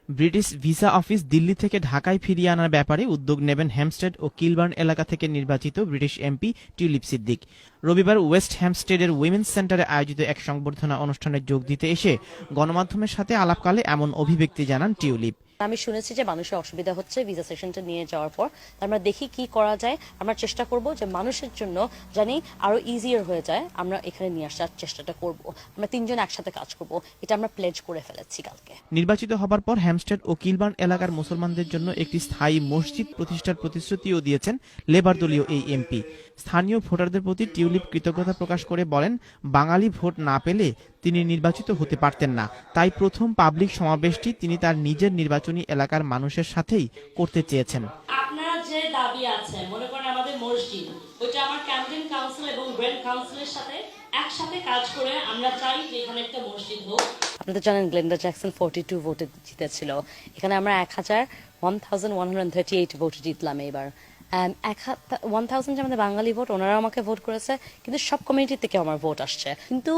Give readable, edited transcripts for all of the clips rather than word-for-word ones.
British visa office Delhi থেকে ঢাকায় ফিরিয়ে আনার ব্যাপারে উদ্যোগ নেবেন হ্যামস্টেড ও কিলবার্ন এলাকা থেকে নির্বাচিত ব্রিটিশ এমপি টিউলিপ সিদ্দিক। রবিবার ওয়েস্ট হ্যামস্টেডের উইমেন্স সেন্টারে আয়োজিত এক সংবর্ধনা অনুষ্ঠানে যোগ দিতে এসে গণমাধ্যমের সাথে আলাপকালে এমন অভিব্যক্তি জানান টিউলিপ। আমি শুনেছি যে মানুষের অসুবিধা হচ্ছে ভিসা সেশনটা নিয়ে যাওয়ার পর, আমরা দেখি কি করা যায়। আমরা চেষ্টা করব যে মানুষের জন্য জানি আরো ইজিয়ার হয়ে যায়, আমরা এখানে নিয়ে আসার চেষ্টাটা করব। আমরা তিনজন একসাথে কাজ করব, এটা আমরা প্লেজ করে ফেলেছি কালকে। নির্বাচিত হবার পর হ্যামস্টেড ও কিলবার্ন এলাকার মুসলমানদের জন্য একটি স্থায়ী মসজিদ প্রতিষ্ঠার প্রতিশ্রুতিও দিয়েছেন লেবার দলীয় এই এমপি। স্থানীয় ভোটারদের প্রতি টিউলিপ কৃতজ্ঞতা প্রকাশ করে বলেন, বাঙালি ভোট না পেলে তিনি নির্বাচিত হতে পারতেন না, তাই প্রথম পাবলিক সমাবেশটি তিনি তার নিজের নির্বাচনী এলাকার মানুষের সাথেই করতে চেয়েছেন। আপনারা যে দাবি আছে, মনে করেন আমাদের মসজিদ, ওইটা আমার ক্যাম্পেইন কাউন্সিল এবং গ্র্যান্ড কাউন্সিলের সাথে একসাথে কাজ করে আমরা চাই যে এখানে একটা মসজিদ হোক। আপনারা জানেন গ্লেন্ডা জ্যাকসন 42 ভোটে জিতেছিল, এখানে আমরা 1138 ভোটে জিতলাম। এবার 1000 যে আমাদের বাঙালি ভোট, ওনারা আমাকে ভোট করেছে, কিন্তু সব কমিউনিটি থেকে আমার ভোট আসছে। কিন্তু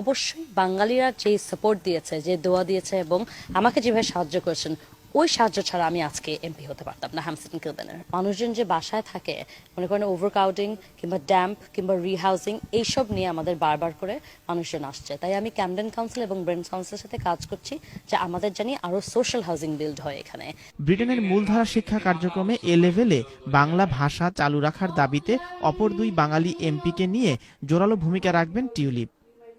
অবশ্যই বাঙালিরা যে সাপোর্ট দিয়েছে, যে দোয়া দিয়েছে এবং আমাকে যেভাবে সাহায্য করেছেন, ওই সাহায্য ছাড়া আমি আজকে এমপি হতে পারতাম না হ্যামস্টেড কিলবার্নের। মানুষজন যে বাসায় থাকে, মনে করেন ওভারক্রাউডিং কিংবা ড্যাম্প কিংবা রিহাউজিং, এইসব নিয়ে আমাদের বারবার করে মানুষজন আসছে। তাই আমি ক্যামডেন কাউন্সিল এবং ব্রেন্ট কাউন্সিলের সাথে কাজ করছি যে আমাদের জানি আরো সোশ্যাল হাউজিং বিল্ড হয় এখানে। ব্রিটেনের মূলধারা শিক্ষা কার্যক্রমে এ লেভেলে বাংলা ভাষা চালু রাখার দাবিতে অপর দুই বাঙালি এমপিকে নিয়ে জোরালো ভূমিকা রাখবেন টিউলিপ।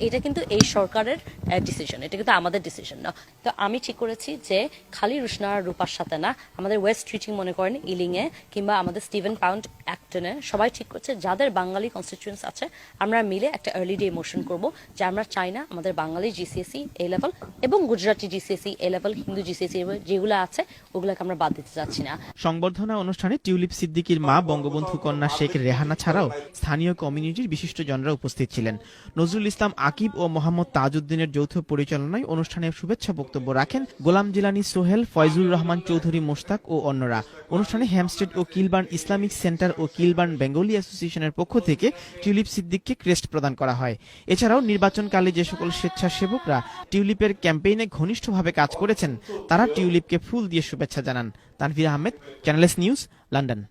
এটা কিন্তু এই সরকারের ডিসিশন, এটা কিন্তু আমাদের ডিসিশন না। তো আমি ঠিক করেছি যে খালি রুশনা রূপার সাথে না, আমাদের ওয়েস্ট রিচিং মনে করেন ইলিং এ কিংবা আমাদের স্টিভেন পাউন্ড অ্যাক্টনে সবাই ঠিক করছে যাদের বাঙালি কনস্টিটিউয়েন্স আছে, আমরা মিলে একটা আর্লি ডে মোশন করব যে আমরা চাই না আমাদের বাঙালি জিসিএসসি এ লেভেল এবং গুজরাটি জিসিএসসি এ লেভেল, হিন্দু জিসিএসসি যেগুলো আছে ওগুলোকে আমরা বাদ দিতে চাচ্ছি না। সংবর্ধনা অনুষ্ঠানে টিউলিপ সিদ্দিকীর মা বঙ্গবন্ধু কন্যা শেখ রেহানা ছাড়াও স্থানীয় কমিউনিটির বিশিষ্টজনরা উপস্থিত ছিলেন। নজরুল ইসলাম আকিব ও মোহাম্মদ তাজউদ্দিনের যৌথ পরিচালনায় অনুষ্ঠানে শুভেচ্ছা বক্তব্য রাখেন গোলাম জিলানী সোহেল, ফয়জুর রহমান চৌধুরী মোশতাক ও অন্যরা। অনুষ্ঠানে হ্যামস্টেড ও কিলবার্ন ইসলামিক সেন্টার ও কিলবার্ন বেঙ্গলি অ্যাসোসিয়েশনের পক্ষ থেকে টিউলিপ সিদ্দিককে ক্রেস্ট প্রদান করা হয়। এছাড়াও নির্বাচনকালে যে সকল স্বেচ্ছাসেবকরা টিউলিপের ক্যাম্পেইনে ঘনিষ্ঠভাবে কাজ করেছেন, তারা টিউলিপকে ফুল দিয়ে শুভেচ্ছা জানান। Tanvir Ahmed, channel S news, London.